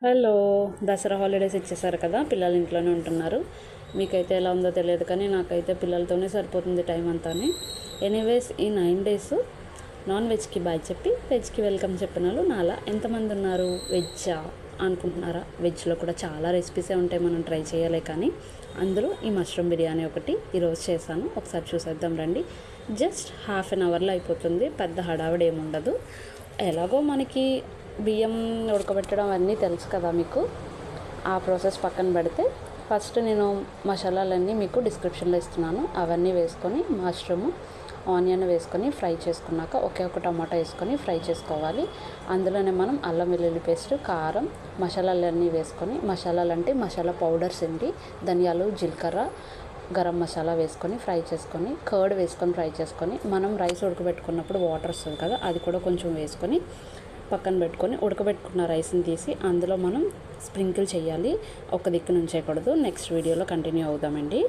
Hello, Dasara holidays ఇచ్చేసారు కదా, పిల్లలు ఇంట్లోనే ఉంటున్నారు. మీకైతే ఎలా ఉందో తెలియదు, కానీ నాకైతే పిల్లలతోనే సరిపోతుంది టైం అంతా. ఎనీవేస్ ఈ 9 డేస్ నాన్ వెజ్కి బాయ్ చెప్పి వెజ్కి వెల్కమ్ చెప్పిన వాళ్ళు నాలా ఎంతమంది ఉన్నారు? వెజ్జా అనుకుంటున్నారా? వెజ్లో కూడా చాలా రెసిపీసే ఉంటాయి, మనం ట్రై చేయాలి. కానీ అందులో ఈ మష్రూమ్ బిర్యానీ ఒకటి ఈరోజు చేశాను. ఒకసారి చూసేద్దాం రండి. జస్ట్ హాఫ్ అన్ అవర్లో అయిపోతుంది, పెద్ద హడావిడి ఏముండదు. ఎలాగో మనకి బియ్యం ఉడకబెట్టడం అన్నీ తెలుసు కదా మీకు. ఆ ప్రాసెస్ పక్కన పెడితే ఫస్ట్ నేను మసాలాలన్నీ మీకు డిస్క్రిప్షన్లో ఇస్తున్నాను. అవన్నీ వేసుకొని మష్రూమ్ ఆనియన్ వేసుకొని ఫ్రై చేసుకున్నాక ఒక టమాటా వేసుకొని ఫ్రై చేసుకోవాలి. అందులోనే మనం అల్లం వెల్లుల్లి పేస్ట్, కారం, మసాలాలన్నీ వేసుకొని, మసాలాలు అంటే మసాలా పౌడర్స్ ఏంటి, ధనియాలు, జీలకర్ర, గరం మసాలా వేసుకొని ఫ్రై చేసుకొని, కర్డ్ వేసుకొని ఫ్రై చేసుకొని, మనం రైస్ ఉడకబెట్టుకున్నప్పుడు వాటర్ వస్తుంది కదా, అది కూడా కొంచెం వేసుకొని పక్కన పెట్టుకొని, ఉడకబెట్టుకున్న రైస్ని తీసి అందులో మనం స్ప్రింకిల్ చేయాలి. ఒక దిక్కు నుంచేయకూడదు. నెక్స్ట్ వీడియోలో కంటిన్యూ అవుదామండి.